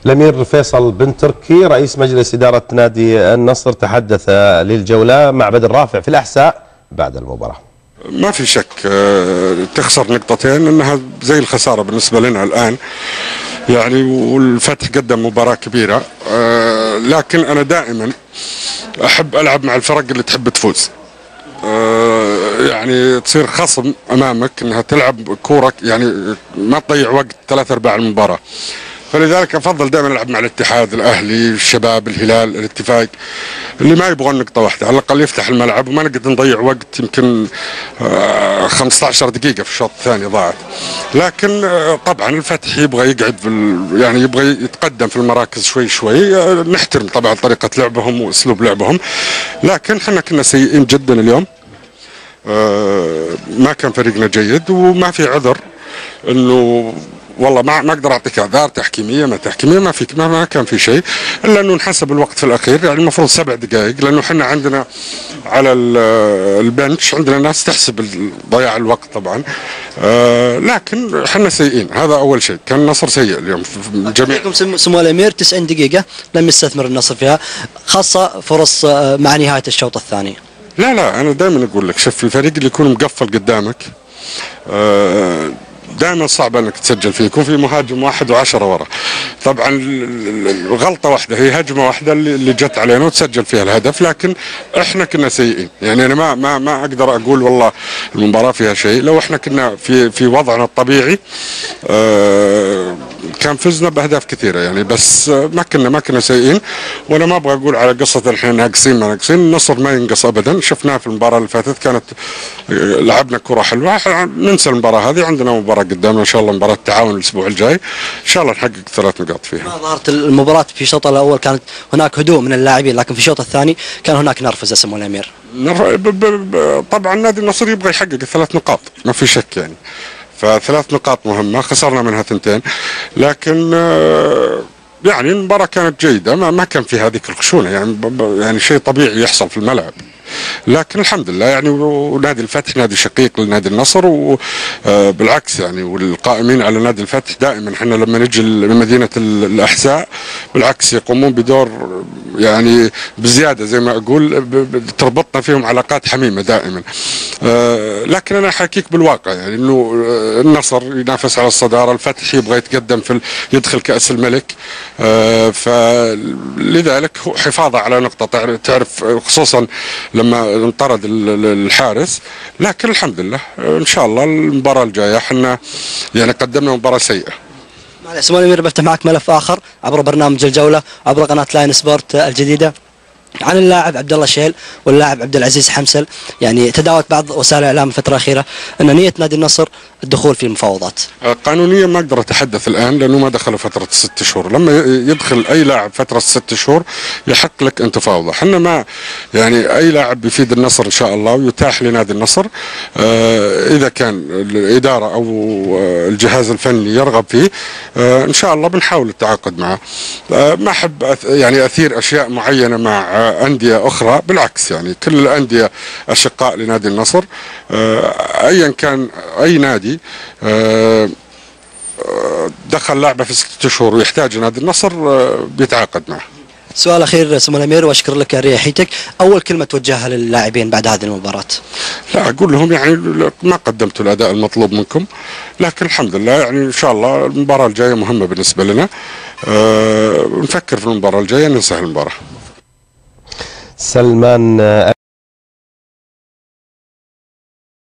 الأمير فيصل بن تركي رئيس مجلس إدارة نادي النصر تحدث للجولة مع بدر رافع في الأحساء بعد المباراة. ما في شك تخسر نقطتين انها زي الخسارة بالنسبة لنا الآن يعني، والفتح قدم مباراة كبيرة، لكن أنا دائما أحب ألعب مع الفرق اللي تحب تفوز. يعني تصير خصم أمامك أنها تلعب كورة، يعني ما تضيع وقت 3/4 المباراة. فلذلك أفضل دائما ألعب مع الاتحاد، الأهلي، الشباب، الهلال، الاتفاق، اللي ما يبغون نقطة واحدة على الأقل يفتح الملعب وما نقدر نضيع وقت. يمكن 15 دقيقة في الشوط الثاني ضاعت. لكن طبعا الفتح يبغى يقعد يعني يبغى يتقدم في المراكز شوي شوي. نحترم طبعا طريقة لعبهم وأسلوب لعبهم، لكن احنا كنا سيئين جدا اليوم. ما كان فريقنا جيد، وما في عذر انه والله ما اقدر اعطيك اعذار تحكيميه ما تحكيميه، ما كان في شيء الا انه انحسب الوقت في الاخير. يعني المفروض 7 دقائق، لانه احنا عندنا على البنش عندنا ناس تحسب ضياع الوقت طبعا. لكن احنا سيئين، هذا اول شيء. كان النصر سيء اليوم في جميع. سمو الامير 90 دقيقه لم يستثمر النصر فيها، خاصه فرص مع نهايه الشوط الثاني. لا انا دائما اقول لك، شوف الفريق اللي يكون مقفل قدامك دائما صعب انك تسجل فيه. يكون في مهاجم واحد و10 ورا. طبعا الغلطه واحده هي هجمه واحده اللي جت علينا وتسجل فيها الهدف، لكن احنا كنا سيئين. يعني انا ما اقدر اقول والله المباراه فيها شيء. لو احنا كنا في وضعنا الطبيعي كان فزنا باهداف كثيره يعني، بس ما كنا سيئين. وانا ما ابغى اقول على قصه احنا ناقصين ما ناقصين. النصر ما ينقص ابدا، شفناه في المباراه اللي فاتت، كانت لعبنا كره حلوه. ننسى المباراه هذه، عندنا مباراه قدامنا ان شاء الله، مباراه التعاون الاسبوع الجاي ان شاء الله نحقق 3 نقاط فيها. ما ظهرت المباراه في الشوط الاول كانت هناك هدوء من اللاعبين، لكن في الشوط الثاني كان هناك نرفزه سمو الامير. طبعا نادي النصر يبغى يحقق 3 نقاط ما في شك يعني، ف3 نقاط مهمه، خسرنا منها 2. لكن يعني المباراه كانت جيده، ما كان في هذيك الخشونه يعني شيء طبيعي يحصل في الملعب. لكن الحمد لله يعني، ونادي الفتح نادي شقيق لنادي النصر، وبالعكس يعني، والقائمين على نادي الفتح دائما احنا لما نجي لمدينه الاحساء بالعكس يقومون بدور يعني بزياده، زي ما اقول تربطنا فيهم علاقات حميمه دائما. لكن انا احكيك بالواقع يعني، انه النصر ينافس على الصداره، الفتح يبغى يتقدم يدخل كاس الملك. فلذلك حفاظه على نقطه، تعرف خصوصا لما انطرد الحارس. لكن الحمد لله ان شاء الله المباراه الجايه احنا يعني قدمنا مباراه سيئه. سمو الامير بفتح معك ملف اخر عبر برنامج الجوله عبر قناه لاين سبورت الجديده عن اللاعب عبد الله شيل واللاعب عبد العزيز حمسل. يعني تداولت بعض وسائل الاعلام الفتره الاخيره ان نيه نادي النصر الدخول في المفاوضات. قانونيا ما اقدر اتحدث الان لانه ما دخلوا فتره 6 شهور. لما يدخل اي لاعب فتره 6 شهور يحق لك ان تفاوضه. احنا ما يعني اي لاعب بيفيد النصر ان شاء الله ويتاح لنادي النصر اذا كان الاداره او الجهاز الفني يرغب فيه ان شاء الله بنحاول التعاقد معه. ما احب يعني اثير اشياء معينه مع أندية أخرى، بالعكس يعني كل الأندية أشقاء لنادي النصر. أيا كان أي نادي دخل لاعبه في 6 شهور ويحتاج نادي النصر بيتعاقد معه. سؤال أخير سمو الأمير وأشكر لك ريحيتك، أول كلمة توجهها للاعبين بعد هذه المباراة؟ لا أقول لهم يعني ما قدمتوا الأداء المطلوب منكم، لكن الحمد لله يعني إن شاء الله المباراة الجاية مهمة بالنسبة لنا. نفكر في المباراة الجاية ننسى المباراة. سلمان